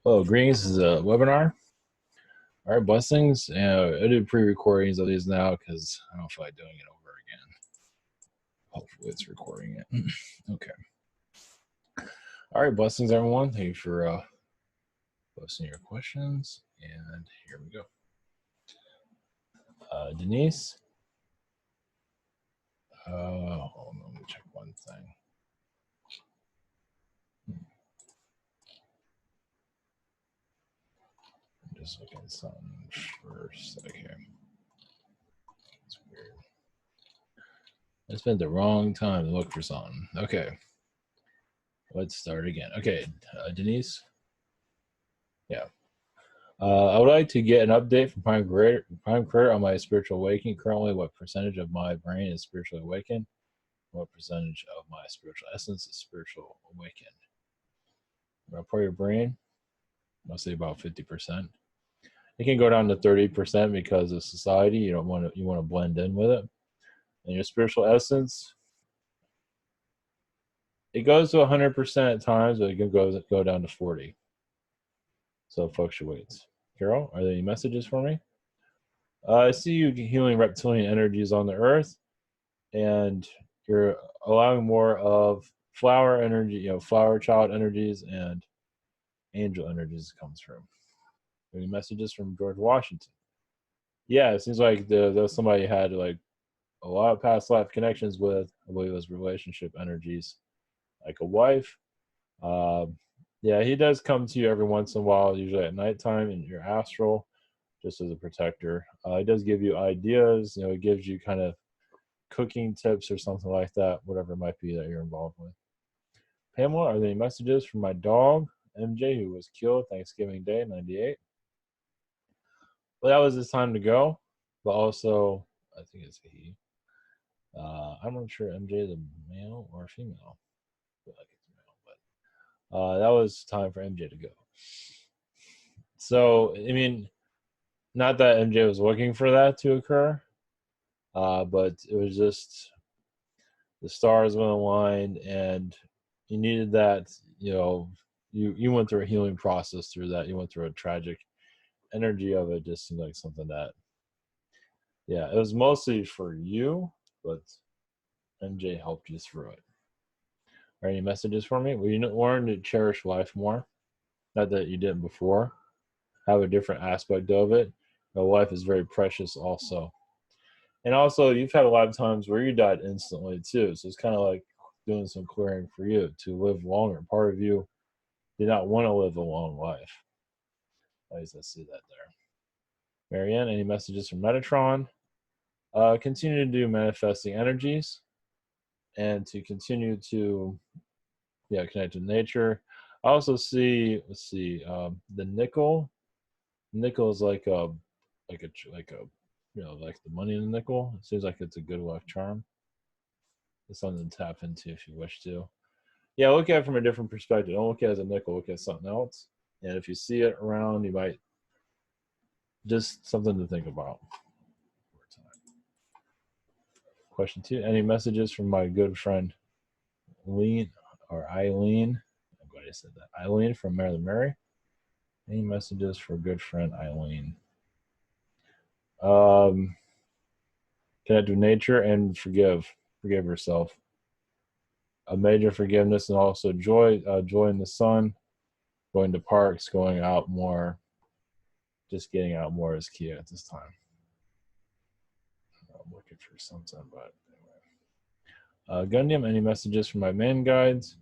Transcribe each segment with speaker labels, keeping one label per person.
Speaker 1: Oh, greetings. This is a webinar. All right, blessings. I did pre-recordings of these now because I don't feel like doing it over again. Hopefully it's recording it. Okay. All right, blessings, everyone. Thank you for posting your questions. And here we go. Denise. Hold on, let me check one thing. I'm just looking at something first. Okay. It's weird. I spent the wrong time to look for something. Okay. Let's start again. Okay, Denise. Yeah. I would like to get an update from Prime Career on my spiritual awakening. Currently, what percentage of my brain is spiritually awakened? What percentage of my spiritual essence is spiritual awakened? For your brain, I'll say about 50%. It can go down to 30% because of society. You want to blend in with it. And your spiritual essence, it goes to 100% at times, but it can go down to 40. So it fluctuates. Carol, are there any messages for me? I see you healing reptilian energies on the earth, and you're allowing more of flower energy, flower child energies and angel energies to come through. Any messages from George Washington? Yeah, it seems like there's somebody you had like a lot of past life connections with. I believe it was relationship energies, like a wife. Uh, yeah, he does come to you every once in a while, usually at nighttime in your astral, just as a protector. He does give you ideas. It gives you kind of cooking tips or something like that, whatever it might be that you're involved with. Pamela, are there any messages from my dog, MJ, who was killed Thanksgiving Day, 98? Well, that was his time to go, but also, I think it's a he. I'm not sure MJ is a male or a female. I feel like it's male, but that was time for MJ to go. So, I mean, not that MJ was looking for that to occur, but it was just the stars went aligned and you needed that. You went through a healing process through that. You went through a tragic energy of it. Just seemed like something that, yeah, it was mostly for you, but MJ helped you through it. Are any messages for me? Well, you learn to cherish life more. Not that you didn't before. Have a different aspect of it. But life is very precious also. And also, you've had a lot of times where you died instantly too. So it's kind of like doing some clearing for you to live longer. Part of you did not want to live a long life. At least I see that there. Marianne, any messages from Metatron? Continue to do manifesting energies and to continue to connect with nature. I also see, let's see, the nickel. Nickel is like a like the money in the nickel. It seems like it's a good luck charm. It's something to tap into if you wish to. Yeah, look at it from a different perspective. Don't look at it as a nickel, look at something else. And if you see it around, you might just something to think about. Question 2. Any messages from my good friend Eileen? I'm glad I said that. Eileen from Maryland Mary. Any messages for good friend Eileen? Connect with nature and forgive. Forgive yourself. A major forgiveness and also joy. Joy in the sun. Going to parks. Going out more. Just getting out more is key at this time. I'm looking for something, but anyway. Gundium, any messages from my main guides?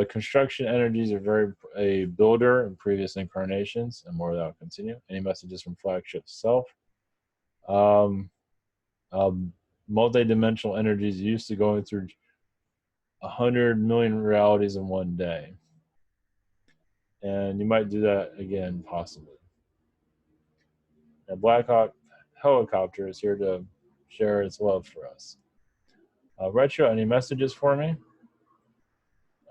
Speaker 1: Construction energies are very a builder in previous incarnations, and more that will continue. Any messages from flagship self? Multi-dimensional energies used to going through 100 million realities in one day, and you might do that again, possibly. And Black Hawk helicopter is here to share its love for us. Retro, any messages for me?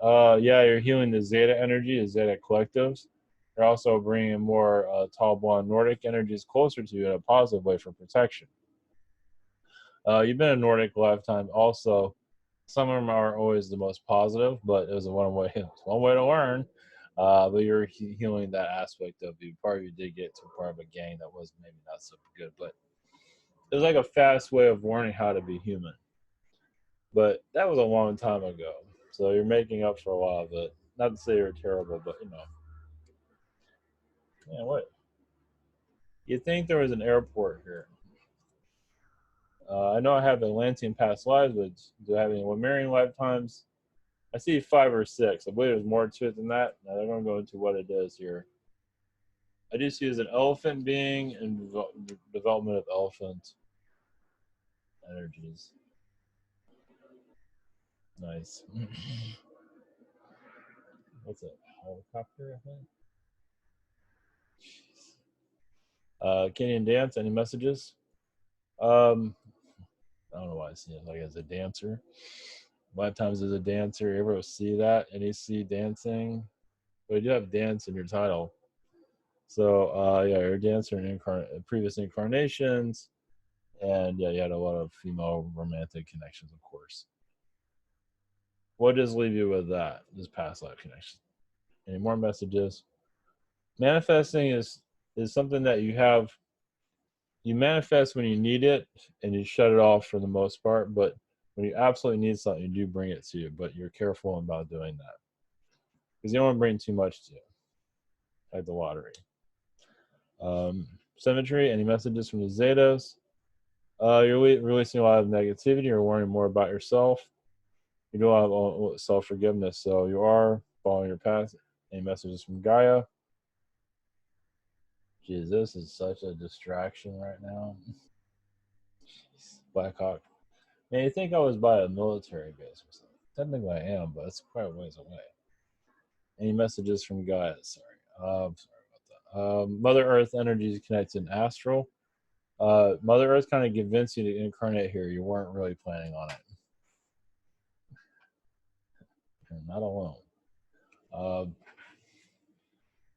Speaker 1: Yeah, you're healing the Zeta energy, the Zeta collectives. You're also bringing more tall blonde Nordic energies closer to you in a positive way for protection. You've been a Nordic lifetime also. Some of them are always the most positive, but it was one way to learn. But you're healing that aspect of you. Part of you did get to part of a gang that was maybe not so good, but it was like a fast way of learning how to be human. But that was a long time ago. So you're making up for a lot of it. Not to say you're terrible, but man, what? You'd think there was an airport here. I know I have Atlantean past lives, but do I have any Lemurian lifetimes? I see 5 or 6. I believe there's more to it than that. Now they're going to go into what it is here. I do see as an elephant being and development of elephant energies. Nice. What's it? Helicopter, I think. Kenyan dance. Any messages? I don't know why I see it like as a dancer. Lifetimes as a dancer. You ever see that? NEC dancing. But you do have dance in your title. So yeah, you're a dancer in previous incarnations, and yeah, you had a lot of female romantic connections, of course. What does leave you with that? This past life connection. Any more messages? Manifesting is something that you manifest when you need it and you shut it off for the most part, but when you absolutely need something, you do bring it to you, but you're careful about doing that because you don't want to bring too much to you, like the lottery. Symmetry, any messages from the Zetas? You're releasing a lot of negativity. You're worrying more about yourself. You do a lot of self-forgiveness, so you are following your path. Any messages from Gaia? Jeez, this is such a distraction right now. Blackhawk. Man, you think I was by a military base or something. Technically I am, but it's quite a ways away. Any messages from Gaia? Sorry. Sorry about that. Mother Earth energies connected in astral. Mother Earth kind of convinced you to incarnate here. You weren't really planning on it. You're not alone.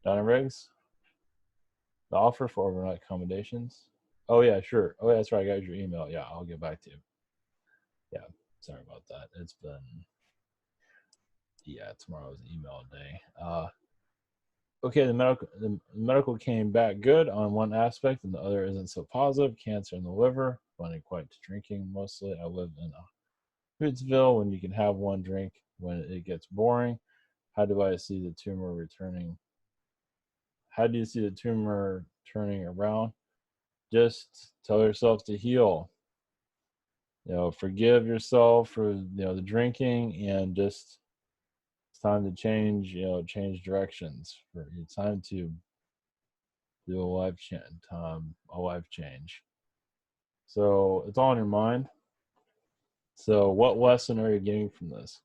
Speaker 1: Donna Riggs, the offer for overnight accommodations. Oh yeah, sure. Oh yeah, that's right. I got your email. Yeah, I'll get back to you. Yeah, sorry about that. It's been tomorrow's email day. Okay, the medical came back good on one aspect, and the other isn't so positive. Cancer in the liver, finding quite to drinking mostly. I live in Hoodsville when you can have one drink when it gets boring. How do I see the tumor returning? How do you see the tumor turning around? Just tell yourself to heal. Forgive yourself for the drinking, and just it's time to change. Change directions. It's time to do a life change. So it's all in your mind. So what lesson are you getting from this?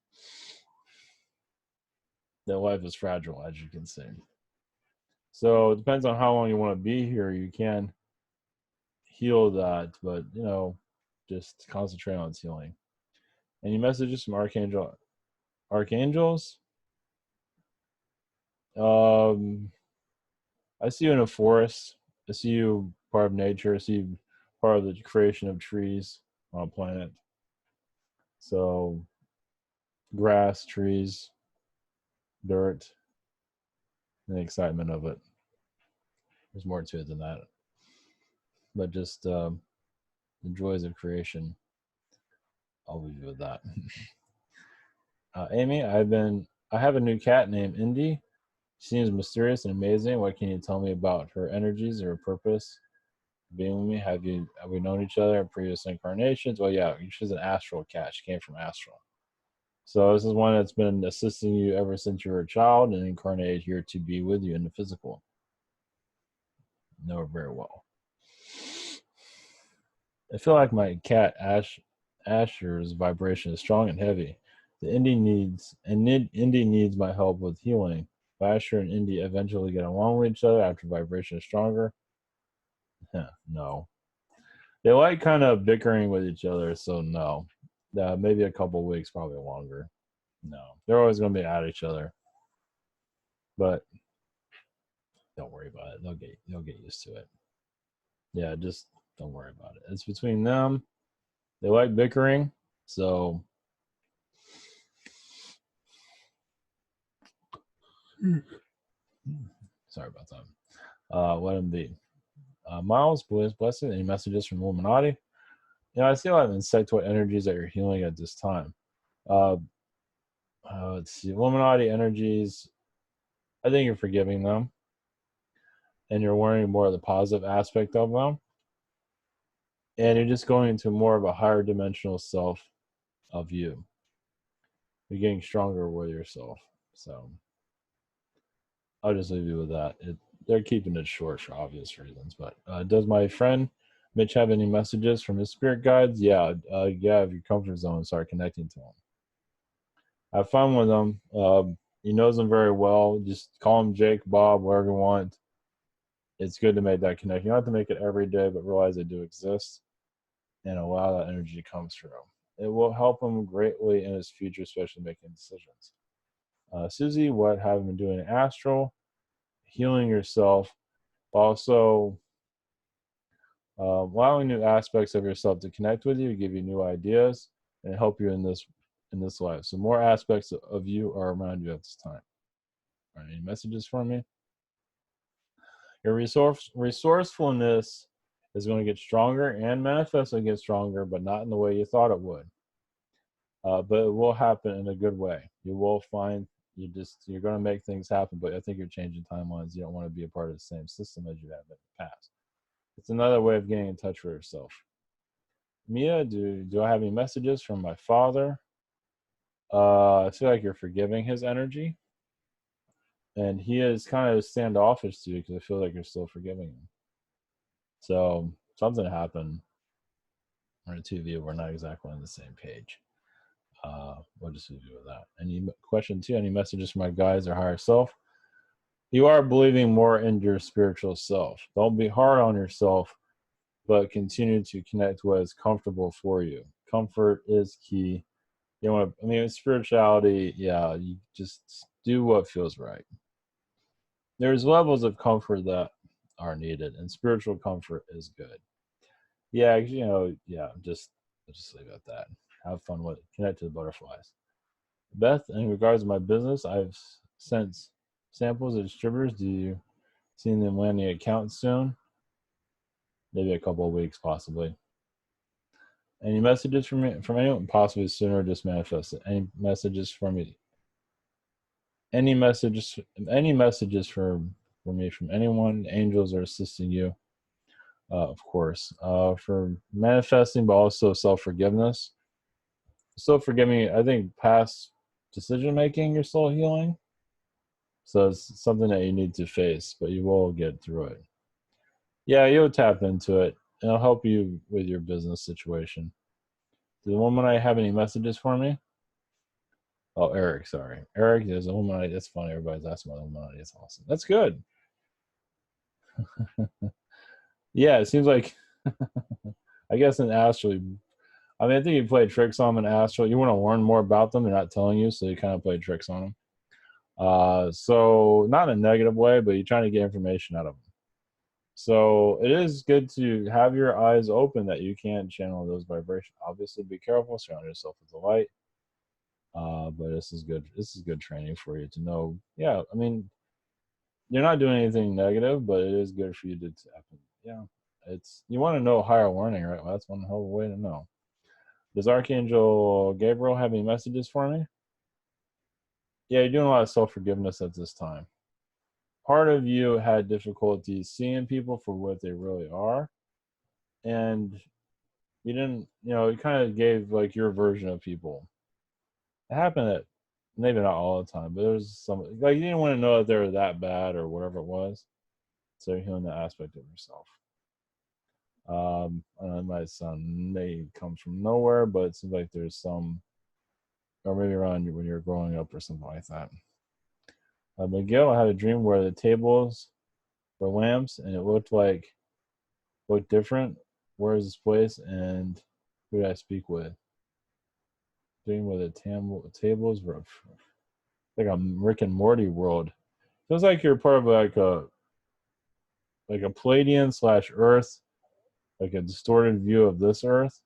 Speaker 1: That life is fragile, as you can see. So it depends on how long you want to be here. You can heal that, but just concentrate on its healing. Any messages from archangels? I see you in a forest. I see you part of nature. I see you part of the creation of trees on a planet. So grass, trees, dirt, and the excitement of it. There's more to it than that. But just the joys of creation. I'll leave you with that. Amy, I have a new cat named Indy. She seems mysterious and amazing. What can you tell me about her energies or her purpose? Being with me, have we known each other in previous incarnations? Well, yeah, she's an astral cat. She came from astral. So this is one that's been assisting you ever since you were a child and incarnated here to be with you in the physical. Know her very well. I feel like my cat Asher's vibration is strong and heavy. The Indy needs my help with healing. If Asher and Indy eventually get along with each other after vibration is stronger, no. They like kind of bickering with each other, so no. Maybe a couple weeks, probably longer. No, they're always going to be at each other, but don't worry about it. They'll get used to it. Yeah, just don't worry about it. It's between them. They like bickering, so Sorry about that. Let him be. Miles, blessing. Any messages from Illuminati? I see a lot of insectoid energies that you're healing at this time. Let's see. Illuminati energies, I think you're forgiving them. And you're learning more of the positive aspect of them. And you're just going into more of a higher dimensional self of you. You're getting stronger with yourself. So I'll just leave you with that. They're keeping it short for obvious reasons. But does my friend Mitch have any messages from his spirit guides? Yeah, get out of your comfort zone and start connecting to them. Have fun with them. He knows them very well. Just call him Jake, Bob, whatever you want. It's good to make that connection. You don't have to make it every day, but realize they do exist and allow that energy to come through. It will help him greatly in his future, especially making decisions. Susie, what have you been doing in astral? Healing yourself. Also, allowing new aspects of yourself to connect with you, give you new ideas, and help you in this life. So more aspects of you are around you at this time. All right, any messages for me? Your resourcefulness is going to get stronger and manifestly get stronger, but not in the way you thought it would. But it will happen in a good way. You will find you're going to make things happen, but I think you're changing timelines. You don't want to be a part of the same system as you have in the past. It's another way of getting in touch with yourself. Mia, do I have any messages from my father? I feel like you're forgiving his energy. And he is kind of standoffish to you because I feel like you're still forgiving him. So something happened, or the two of you were not exactly on the same page. We'll just leave you with that. Any question two? Any messages from my guides or higher self? You are believing more in your spiritual self. Don't be hard on yourself, but continue to connect what is comfortable for you. Comfort is key. You want to, spirituality, yeah, you just do what feels right. There's levels of comfort that are needed, and spiritual comfort is good. Yeah, just leave it at that. Have fun with it. Connect to the butterflies. Beth, in regards to my business, I've sent samples to distributors. Do you see them landing accounts soon? Maybe a couple of weeks, possibly. Any messages from anyone? Possibly sooner, just manifest it. Any messages from me? Any messages for me from anyone? Angels are assisting you, of course, for manifesting, but also self-forgiveness. Self-forgiving, I think, past decision-making, you're still healing. So it's something that you need to face, but you will get through it. Yeah, you'll tap into it. It'll help you with your business situation. Does the woman I have any messages for me? Oh, Eric, sorry. Eric, there's a woman. That's funny. Everybody's asking about the woman. It's awesome. That's good. Yeah, it seems like, I guess in Astral, I think you play tricks on them in Astral. You want to learn more about them. They're not telling you, so you kind of play tricks on them. So not in a negative way, but you're trying to get information out of them. So it is good to have your eyes open that you can channel those vibrations. Obviously, be careful. Surround yourself with the light. But this is good. This is good training for you to know. Yeah, you're not doing anything negative, but it is good for you to happen. Yeah, you want to know higher learning, right? Well, that's one hell of a way to know. Does Archangel Gabriel have any messages for me? Yeah, you're doing a lot of self-forgiveness at this time. Part of you had difficulty seeing people for what they really are, and you didn't, you kind of gave like your version of people. It happened at, maybe not all the time, but there's some, like, you didn't want to know that they were that bad or whatever it was. So you're healing that aspect of yourself. It might sound, may come from nowhere, but it seems like there's some, or maybe around you when you're growing up or something like that. Miguel, I had a dream where the tables were lamps and it looked different. Where is this place and who did I speak with? Dream where the tables were like a Rick and Morty world. Feels like you're part of like a Palladian / Earth, like a distorted view of this Earth.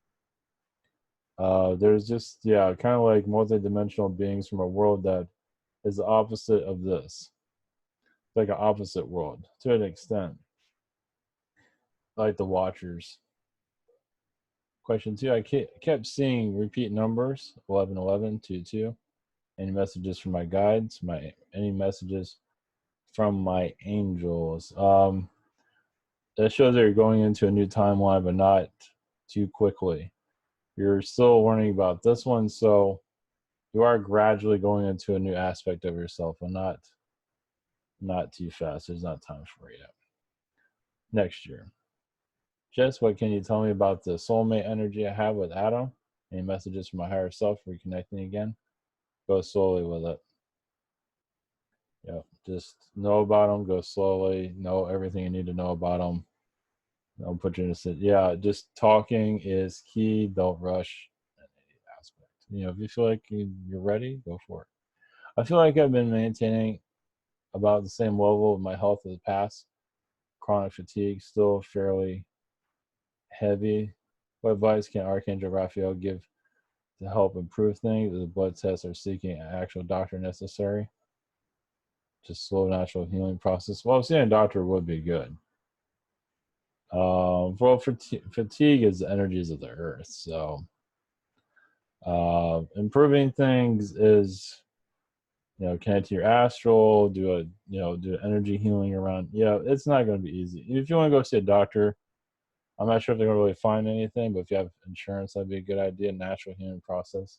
Speaker 1: There's just, kind of like multi-dimensional beings from a world that is the opposite of this. like an opposite world to an extent, like the Watchers. Question 2, I kept seeing repeat numbers 1111, 22. Any messages from my guides? Any messages from my angels? That shows that you're going into a new timeline, but not too quickly. You're still learning about this one, so you are gradually going into a new aspect of yourself, but not too fast. There's not time for it yet. Next year. Jess, what can you tell me about the soulmate energy I have with Adam? Any messages from my higher self reconnecting again? Go slowly with it. Yep. Just know about them. Go slowly. Know everything you need to know about them. Don't put you in a sit. Yeah, just talking is key. Don't rush any aspect. If you feel like you're ready, go for it. I feel like I've been maintaining about the same level of my health as the past. Chronic fatigue, still fairly heavy. What advice can Archangel Raphael give to help improve things? The blood tests are seeking an actual doctor necessary. Just slow natural healing process. Well, seeing a doctor would be good. Well, fatigue is the energies of the earth. So improving things is, connect to your astral, do energy healing around. It's not going to be easy. If you want to go see a doctor, I'm not sure if they're going to really find anything, but if you have insurance, that'd be a good idea. Natural healing process.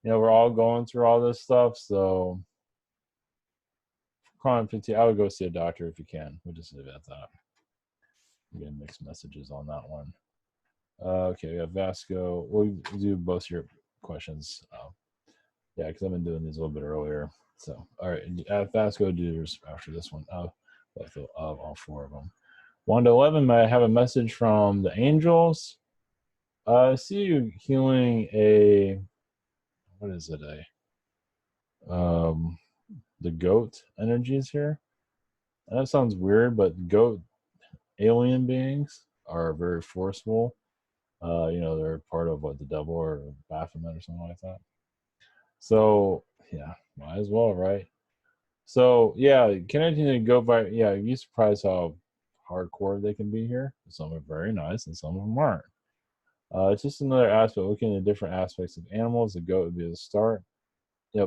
Speaker 1: We're all going through all this stuff, so chronic fatigue, I would go see a doctor if you can. We'll just leave it at that. I'm getting mixed messages on that one. Okay, we have Vasco. We'll do both your questions. Yeah, because I've been doing these a little bit earlier. So, all right, Vasco, do yours after this one. All 4 of them. 1 to 11, may I have a message from the angels? I see you healing what is it? The goat energies here. That sounds weird, but goat alien beings are very forceful. They're part of the devil or Baphomet or something like that. So yeah, might as well, right? So yeah, connecting to goat by you'd be surprised how hardcore they can be here. Some are very nice and some of them aren't. It's just another aspect, looking at different aspects of animals. The goat would be the start.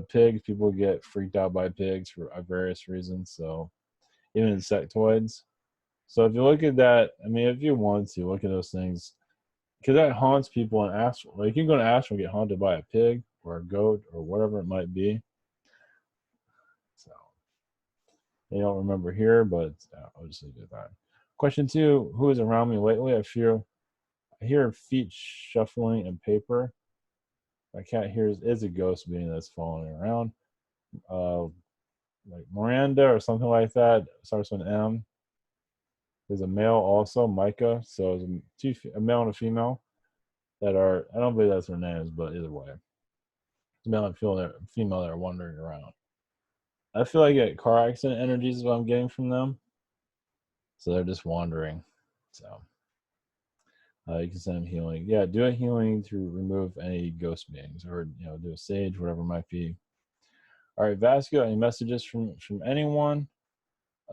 Speaker 1: Pigs, people get freaked out by pigs for various reasons. So even insectoids. So if you look at that, if you want to look at those things, because that haunts people in astral. Like you can go to astral and get haunted by a pig or a goat or whatever it might be. So they don't remember here, but I'll just leave it at that. Question 2: who is around me lately? I hear feet shuffling and paper. My cat hears is a ghost being that's following around. Like Miranda or something like that. Starts with an M. There's a male also, Micah. So it's a male and a female that are, I don't believe that's their names, but either way. It's a male and female that are wandering around. I feel like car accident energies is what I'm getting from them. So they're just wandering. So you can send them healing. Yeah, do a healing to remove any ghost beings or, do a sage, whatever it might be. All right, Vasco, any messages from anyone?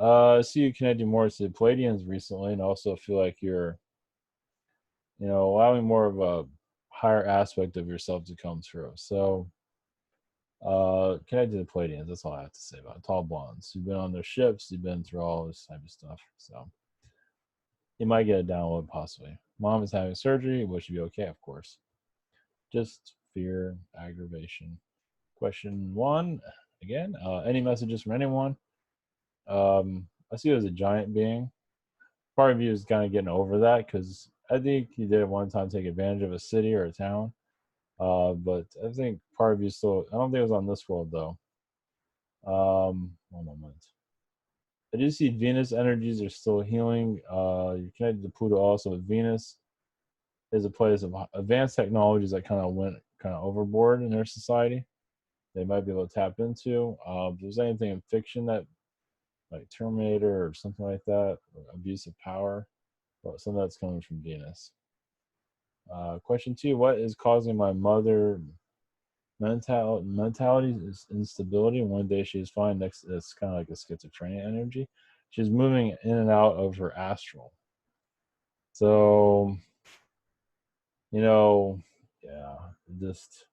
Speaker 1: I see you connecting more to the Palladians recently, and also feel like you're, allowing more of a higher aspect of yourself to come through. So, connected to the Palladians, that's all I have to say about it. Tall blondes. You've been on their ships, you've been through all this type of stuff. So, you might get a download possibly. Mom is having surgery, will she be okay? Of course. Just fear, aggravation. Question 1, again, any messages from anyone? I see it as a giant being. Part of you is kind of getting over that because I think you did at one time take advantage of a city or a town. But I think part of you still, I don't think it was on this world though. One moment. I do see Venus energies are still healing. You're connected to Pluto also. Venus is a place of advanced technologies that kind of went overboard in their society. They might be able to tap into. If there's anything in fiction that, like Terminator or something like that, or abuse of power, well, some of that's coming from Venus. Question 2: what is causing my mother mentality is instability. One day she's fine, next it's kind of like a schizophrenia energy. She's moving in and out of her astral. So, yeah, just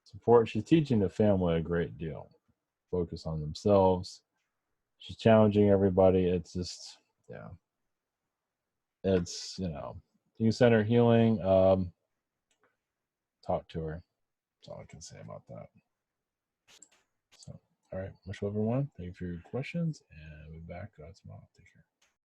Speaker 1: support. She's teaching the family a great deal. Focus on themselves. She's challenging everybody. It's just, yeah, it's, you can send her healing. Talk to her. That's all I can say about that. So, all right, much love, everyone. Thank you for your questions, and we'll be back tomorrow. Take care.